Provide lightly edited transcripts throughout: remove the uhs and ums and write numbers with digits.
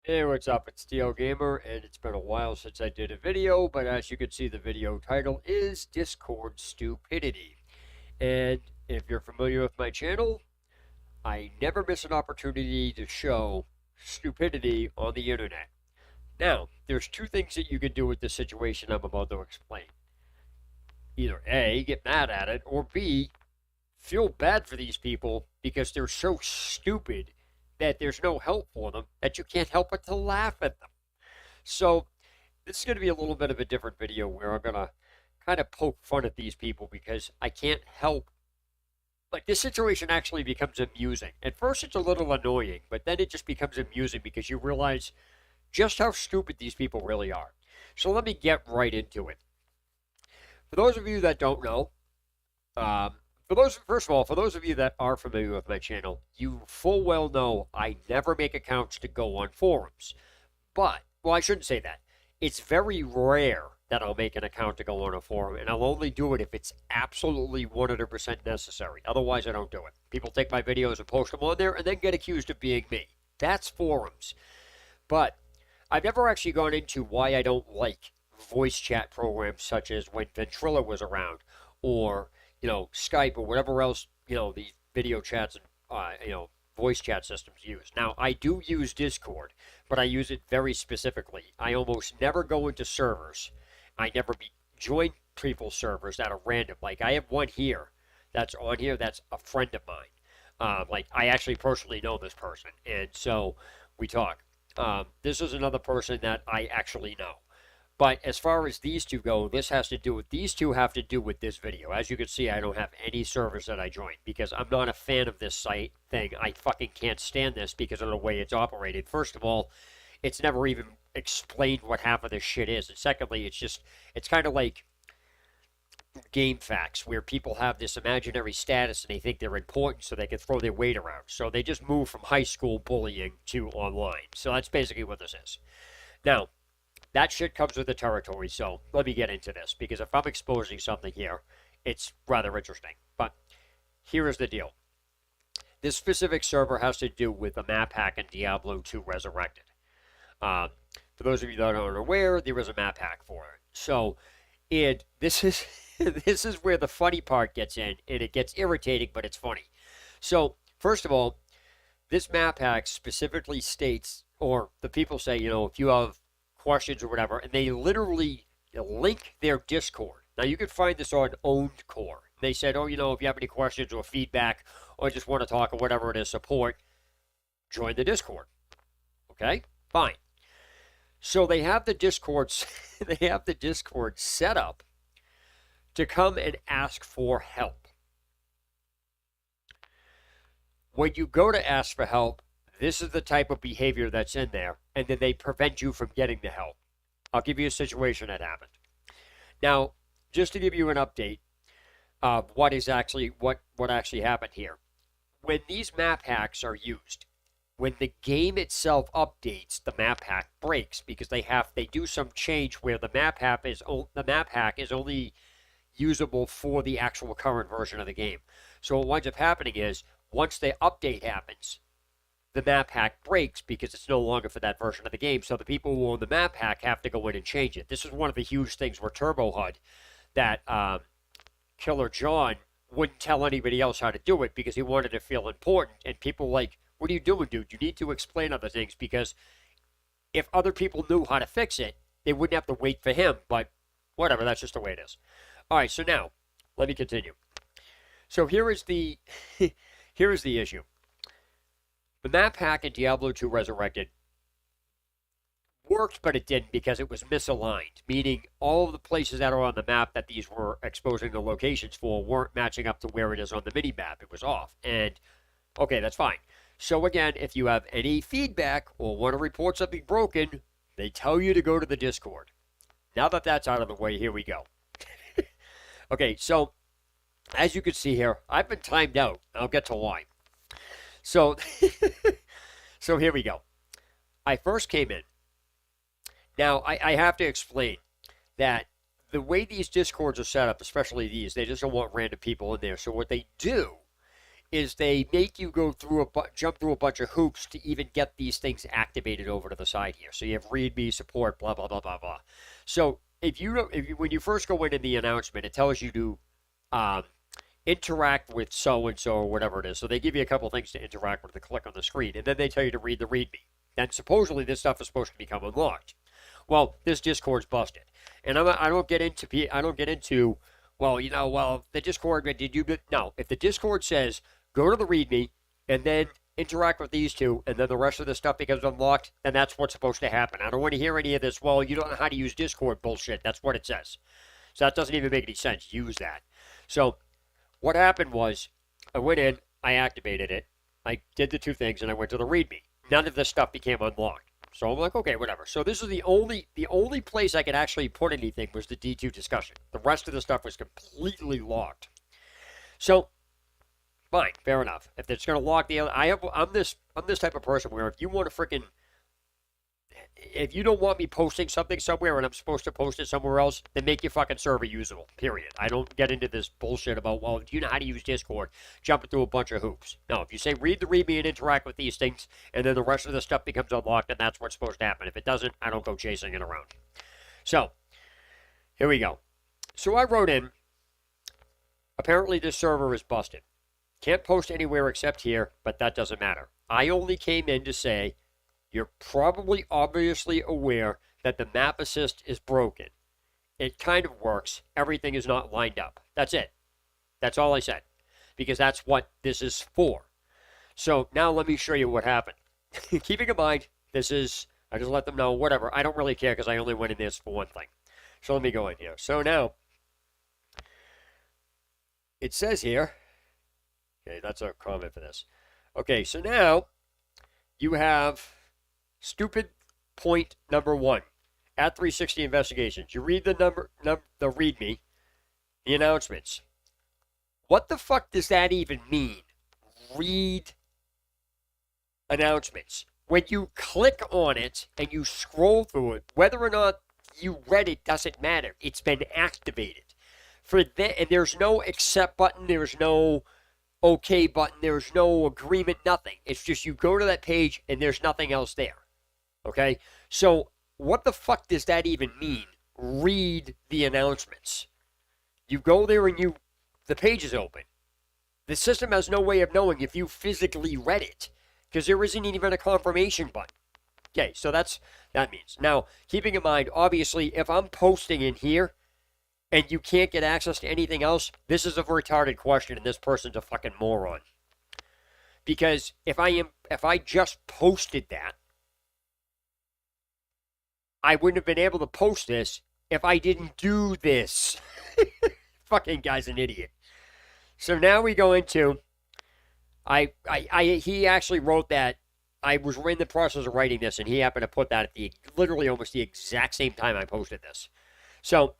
Hey, what's up? It's Steel Gamer, and it's been a while since I did a video, but as you can see, the video title is Discord Stupidity. And if you're familiar with my channel, I never miss an opportunity to show stupidity on the internet. Now, there's two things that you can do with this situation I'm about to explain. Either A, get mad at it, or B, feel bad for these people because they're so stupid that there's no help for them that you can't help but to laugh at them. So, this is going to be a little bit of a different video where I'm going to kind of poke fun at these people because I can't help. Like, this situation actually becomes amusing. At first, it's a little annoying, but then it just becomes amusing because you realize just how stupid these people really are. So, let me get right into it. For those of you that don't know, first of all, for those of you that are familiar with my channel, you full well know I never make accounts to go on forums. But, well, I shouldn't say that. It's very rare that I'll make an account to go on a forum, and I'll only do it if it's absolutely 100% necessary. Otherwise, I don't do it. People take my videos and post them on there and then get accused of being me. That's forums. But I've never actually gone into why I don't like voice chat programs such as when Ventrilla was around, or, Skype or whatever else, these video chats and, voice chat systems use. Now, I do use Discord, but I use it very specifically. I almost never go into servers. I never join people's servers that are random. Like, I have one here that's on here that's a friend of mine. Like, I actually personally know this person, and so we talk. This is another person that I actually know. But as far as these two go, these two have to do with this video. As you can see, I don't have any servers that I joined because I'm not a fan of this site thing. I fucking can't stand this because of the way it's operated. First of all, it's never even explained what half of this shit is. And secondly, it's kind of like game facts where people have this imaginary status and they think they're important so they can throw their weight around. So they just move from high school bullying to online. So that's basically what this is. Now, that shit comes with the territory, so let me get into this, because if I'm exposing something here, it's rather interesting. But here is the deal. This specific server has to do with a map hack in Diablo 2 Resurrected. For those of you that aren't aware, there is a map hack for it. So, this is this is where the funny part gets in, and it gets irritating, but it's funny. So, first of all, this map hack specifically states, or the people say, if you have questions or whatever, and they literally link their Discord. Now, you can find this on Owned Core. They said, if you have any questions or feedback or just want to talk or whatever it is, support, join the Discord. Okay? Fine. So they have the Discord set up to come and ask for help. When you go to ask for help, this is the type of behavior that's in there, and then they prevent you from getting the help. I'll give you a situation that happened. Now, just to give you an update of what actually happened here. When these map hacks are used, when the game itself updates, the map hack breaks because they do some change where the map hack is only usable for the actual current version of the game. So what winds up happening is once the update happens, the map hack breaks because it's no longer for that version of the game. So the people who own the map hack have to go in and change it. This is one of the huge things where Turbo HUD, that Killer John wouldn't tell anybody else how to do it because he wanted to feel important. And people were like, what are you doing, dude? You need to explain other things, because if other people knew how to fix it, they wouldn't have to wait for him. But whatever, that's just the way it is. All right, so now let me continue. So here is the issue. The map hack in Diablo 2 Resurrected worked, but it didn't because it was misaligned, meaning all of the places that are on the map that these were exposing the locations for weren't matching up to where it is on the mini-map. It was off. And, okay, that's fine. So again, if you have any feedback or want to report something broken, they tell you to go to the Discord. Now that that's out of the way, here we go. Okay, so as you can see here, I've been timed out. I'll get to why. So, so here we go. I first came in. Now, I have to explain that the way these Discords are set up, especially these, they just don't want random people in there. So what they do is they make you go through jump through a bunch of hoops to even get these things activated over to the side here. So you have README support, blah blah blah blah blah. So when you first go in the announcement, it tells you to interact with so and so or whatever it is. So they give you a couple things to interact with to click on the screen, and then they tell you to read the README. And supposedly this stuff is supposed to become unlocked. Well, this Discord's busted, and I don't get into well, the Discord did you no? If the Discord says go to the README and then interact with these two, and then the rest of the stuff becomes unlocked, then that's what's supposed to happen. I don't want to hear any of this. Well, you don't know how to use Discord bullshit. That's what it says. So that doesn't even make any sense. Use that. So what happened was I went in, I activated it, I did the two things, and I went to the README. None of this stuff became unlocked. So I'm like, okay, whatever. So this is the only place I could actually put anything was the D2 discussion. The rest of the stuff was completely locked. So fine, fair enough. If it's going to lock the other, I'm this type of person where if you want to freaking, if you don't want me posting something somewhere and I'm supposed to post it somewhere else, then make your fucking server usable, period. I don't get into this bullshit about, well, do you know how to use Discord? Jumping through a bunch of hoops. No, if you say read the README and interact with these things, and then the rest of the stuff becomes unlocked, then that's what's supposed to happen. If it doesn't, I don't go chasing it around. So, here we go. So I wrote in, apparently this server is busted. Can't post anywhere except here, but that doesn't matter. I only came in to say, you're probably obviously aware that the map assist is broken. It kind of works. Everything is not lined up. That's it. That's all I said. Because that's what this is for. So now let me show you what happened. Keeping in mind, I just let them know, whatever. I don't really care because I only went in this for one thing. So let me go in here. So now, it says here, okay, that's a comment for this. Okay, so now you have stupid point number 1 at 360 investigations. You read the the README, the announcements. What the fuck does that even mean? Read announcements. When you click on it and you scroll through it, whether or not you read it doesn't matter. It's been activated. And there's no accept button. There's no okay button. There's no agreement. Nothing. It's just you go to that page and there's nothing else there. Okay? So what the fuck does that even mean? Read the announcements. You go there and the page is open. The system has no way of knowing if you physically read it because there isn't even a confirmation button. Okay, so that means. Now, keeping in mind, obviously, if I'm posting in here and you can't get access to anything else, this is a retarded question and this person's a fucking moron. Because if I just posted that, I wouldn't have been able to post this if I didn't do this. Fucking guy's an idiot. So now we go into, he actually wrote that. I was in the process of writing this, and he happened to put that at literally almost the exact same time I posted this. So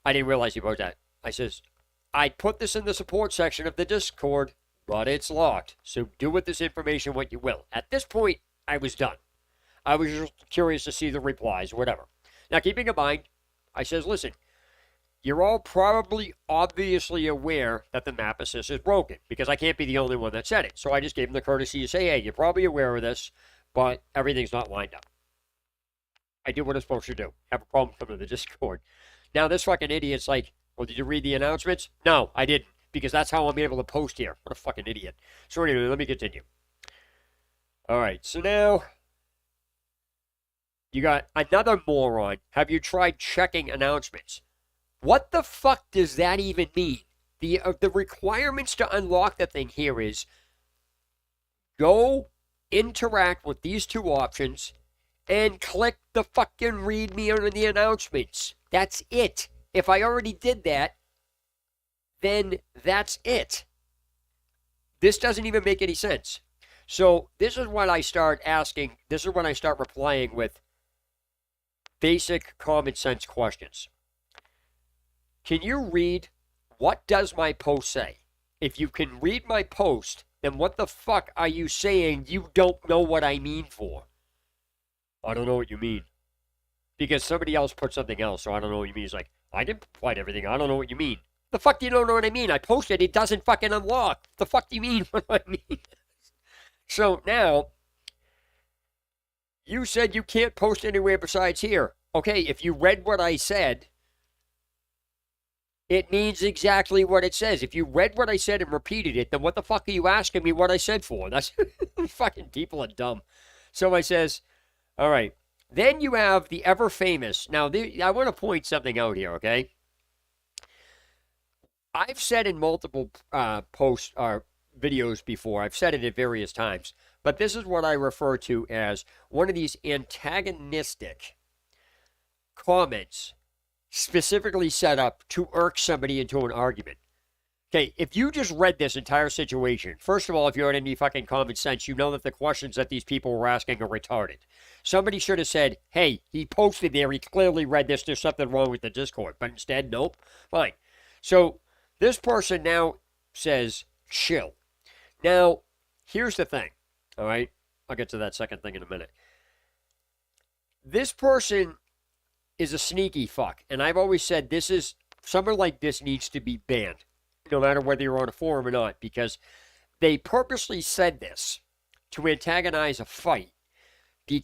I didn't realize he wrote that. I says, I put this in the support section of the Discord, but it's locked. So do with this information what you will. At this point, I was done. I was just curious to see the replies, whatever. Now, keeping in mind, I says, listen, you're all probably obviously aware that the map assist is broken because I can't be the only one that said it. So I just gave him the courtesy to say, hey, you're probably aware of this, but everything's not lined up. I did what I'm supposed to do. Have a problem coming to the Discord. Now, this fucking idiot's like, well, did you read the announcements? No, I didn't, because that's how I'm able to post here. What a fucking idiot. So anyway, let me continue. All right, so now you got another moron. Have you tried checking announcements? What the fuck does that even mean? The requirements to unlock the thing here is go interact with these two options and click the fucking read me under the announcements. That's it. If I already did that, then that's it. This doesn't even make any sense. So this is when I start asking, this is when I start replying with basic common sense questions. Can you read what does my post say? If you can read my post, then what the fuck are you saying you don't know what I mean for? I don't know what you mean. Because somebody else put something else, so I don't know what you mean. He's like, I didn't provide everything. I don't know what you mean. The fuck do you don't know what I mean? I posted, it doesn't fucking unlock. The fuck do you mean what I mean? So now, you said you can't post anywhere besides here. Okay, if you read what I said, it means exactly what it says. If you read what I said and repeated it, then what the fuck are you asking me what I said for? That's fucking people are dumb. So I says, all right. Then you have the ever famous. Now, I want to point something out here, okay? I've said in multiple posts or videos before, I've said it at various times, but this is what I refer to as one of these antagonistic comments specifically set up to irk somebody into an argument. Okay, if you just read this entire situation, first of all, if you had any fucking common sense, you know that the questions that these people were asking are retarded. Somebody should have said, hey, he posted there, he clearly read this, there's something wrong with the Discord. But instead, nope, fine. So this person now says, chill. Now, here's the thing, all right? I'll get to that second thing in a minute. This person is a sneaky fuck, and I've always said someone like this needs to be banned, no matter whether you're on a forum or not, because they purposely said this to antagonize a fight.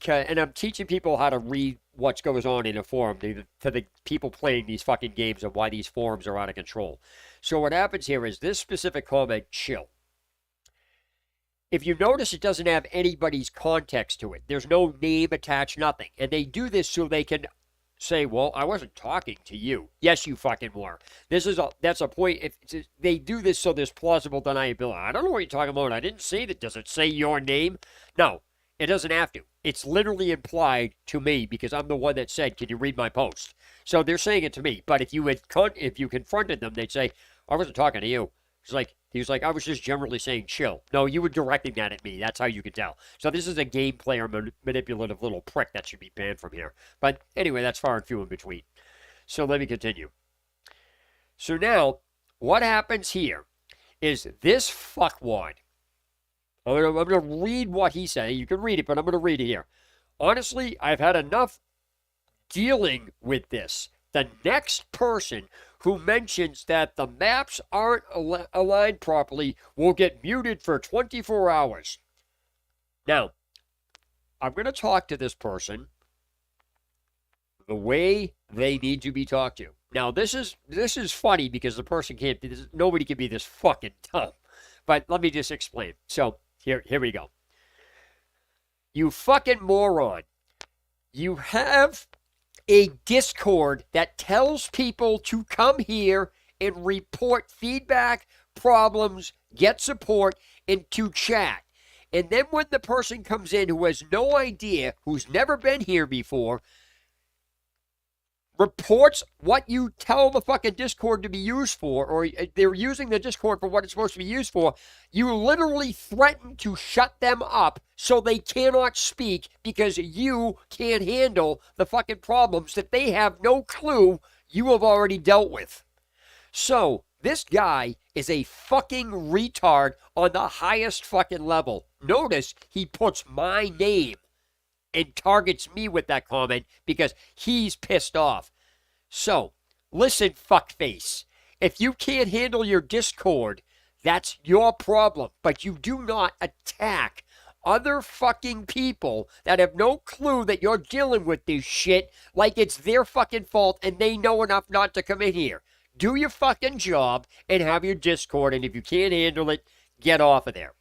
And I'm teaching people how to read what goes on in a forum to the people playing these fucking games and why these forums are out of control. So what happens here is this specific comment, chill. If you notice, it doesn't have anybody's context to it. There's no name attached, nothing. And they do this so they can say, well, I wasn't talking to you. Yes, you fucking were. That's a point. They do this so there's plausible deniability. I don't know what you're talking about. I didn't say that. Does it say your name? No, it doesn't have to. It's literally implied to me because I'm the one that said, can you read my post? So they're saying it to me. But if you confronted them, they'd say, I wasn't talking to you. He was like, I was just generally saying chill. No, you were directing that at me. That's how you could tell. So this is a game player manipulative little prick that should be banned from here. But anyway, that's far and few in between. So let me continue. So now, what happens here is this fuckwad. I'm going to read what he said. You can read it, but I'm going to read it here. Honestly, I've had enough dealing with this. The next person who mentions that the maps aren't aligned properly will get muted for 24 hours. Now, I'm going to talk to this person the way they need to be talked to. Now, this is funny because the person can't be nobody can be this fucking dumb. But let me just explain. So, here we go. You fucking moron. You have a Discord that tells people to come here and report feedback, problems, get support, and to chat. And then when the person comes in who has no idea, who's never been here before, reports what you tell the fucking Discord to be used for, or they're using the Discord for what it's supposed to be used for, you literally threaten to shut them up so they cannot speak because you can't handle the fucking problems that they have no clue you have already dealt with. So, this guy is a fucking retard on the highest fucking level. Notice he puts my name and targets me with that comment because he's pissed off. So, listen, fuckface. If you can't handle your Discord, that's your problem. But you do not attack other fucking people that have no clue that you're dealing with this shit like it's their fucking fault and they know enough not to come in here. Do your fucking job and have your Discord, and if you can't handle it, get off of there.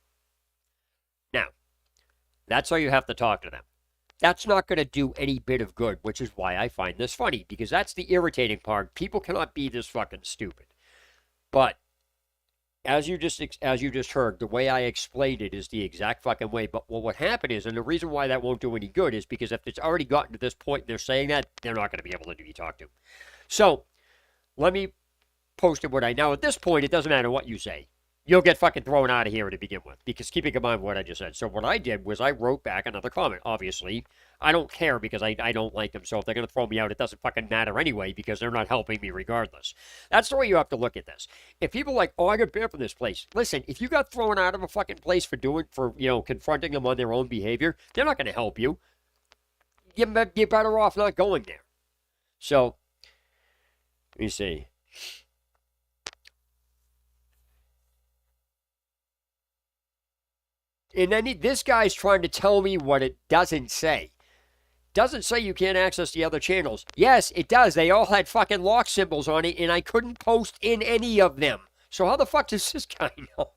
Now, that's how you have to talk to them. That's not going to do any bit of good, which is why I find this funny, because that's the irritating part. People cannot be this fucking stupid. But as you just heard, the way I explained it is the exact fucking way. But what happened is, and the reason why that won't do any good is because if it's already gotten to this point and they're saying that, they're not going to be able to be talked to. So let me post it now. At this point, it doesn't matter what you say. You'll get fucking thrown out of here to begin with, because keeping in mind what I just said. So what I did was I wrote back another comment. Obviously, I don't care because I don't like them. So if they're going to throw me out, it doesn't fucking matter anyway because they're not helping me regardless. That's the way you have to look at this. If people are like, oh, I got banned from this place. Listen, if you got thrown out of a fucking place for confronting them on their own behavior, they're not going to help you. You're better off not going there. So, let me see. And then this guy's trying to tell me what it doesn't say. Doesn't say you can't access the other channels. Yes, it does. They all had fucking lock symbols on it, and I couldn't post in any of them. So how the fuck does this guy know?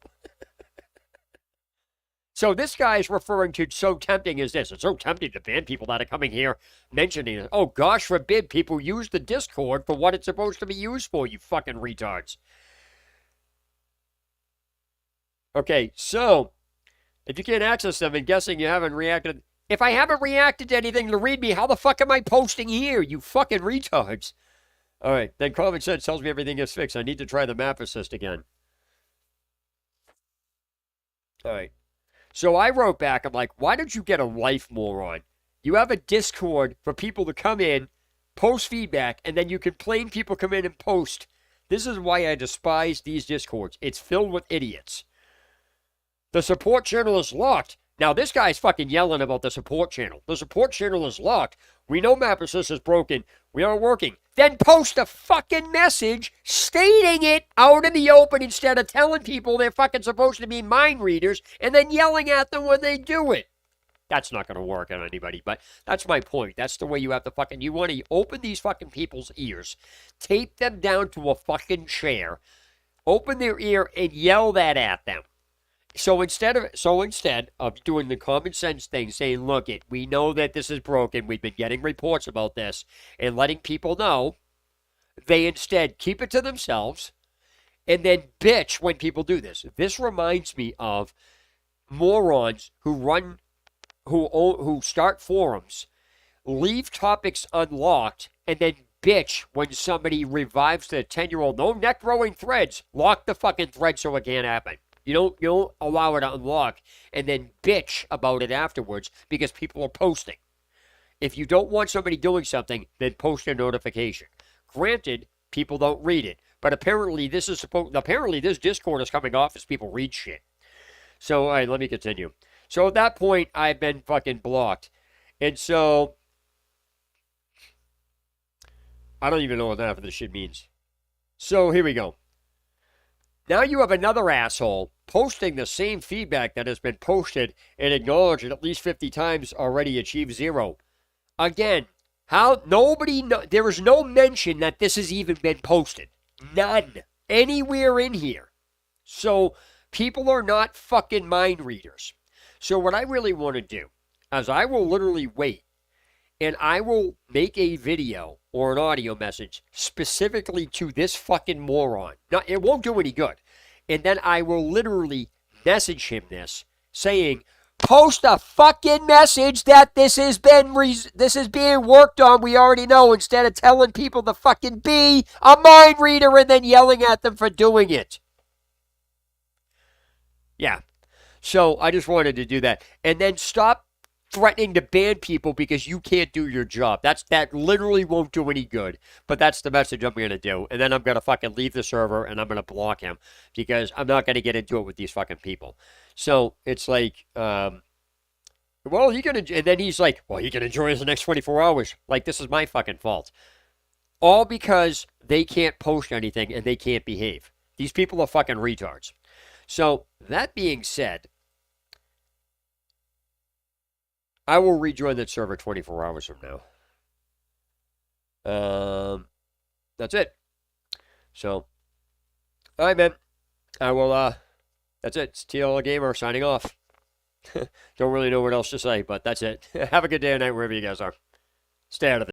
So this guy is referring to so tempting as this. It's so tempting to ban people that are coming here mentioning it. Oh, gosh forbid people use the Discord for what it's supposed to be used for, you fucking retards. Okay, so if you can't access them and guessing you haven't reacted. If I haven't reacted to anything to read me, how the fuck am I posting here, you fucking retards? All right, then common sense tells me everything is fixed. I need to try the map assist again. All right. So I wrote back, I'm like, why don't you get a life, moron? You have a Discord for people to come in, post feedback, and then you complain people come in and post. This is why I despise these Discords. It's filled with idiots. The support channel is locked. Now, this guy's fucking yelling about the support channel. The support channel is locked. We know map assist is broken. We aren't working. Then post a fucking message stating it out in the open instead of telling people they're fucking supposed to be mind readers and then yelling at them when they do it. That's not going to work on anybody, but that's my point. That's the way you have to fucking... You want to open these fucking people's ears, tape them down to a fucking chair, open their ear, and yell that at them. So instead of doing the common sense thing, saying, look, we know that this is broken, we've been getting reports about this, and letting people know, they instead keep it to themselves and then bitch when people do this. This reminds me of morons who start forums, leave topics unlocked, and then bitch when somebody revives their 10-year-old. No neck-throwing threads. Lock the fucking thread so it can't happen. You don't allow it to unlock and then bitch about it afterwards because people are posting. If you don't want somebody doing something, then post a notification. Granted, people don't read it, but apparently this Discord is coming off as people read shit. So, all right, let me continue. So at that point, I've been fucking blocked. And so, I don't even know what half of this shit means. So here we go. Now you have another asshole posting the same feedback that has been posted and acknowledged at least 50 times already achieved 0. Again, there is no mention that this has even been posted. None. Anywhere in here. So people are not fucking mind readers. So what I really want to do is I will literally wait and I will make a video or an audio message specifically to this fucking moron. Now, it won't do any good. And then I will literally message him this, saying, post a fucking message that this is being worked on, we already know, instead of telling people to fucking be a mind reader and then yelling at them for doing it. Yeah. So I just wanted to do that. And then stop threatening to ban people because you can't do your job. That literally won't do any good. But that's the message I'm going to do. And then I'm going to fucking leave the server and I'm going to block him because I'm not going to get into it with these fucking people. So it's like, well, and then he's like, well, you can enjoy the next 24 hours. Like, this is my fucking fault. All because they can't post anything and they can't behave. These people are fucking retards. So, that being said, I will rejoin that server 24 hours from now. That's it. So, all right, man. I will, that's it. It's TL Gamer signing off. Don't really know what else to say, but that's it. Have a good day or night wherever you guys are. Stay out of it.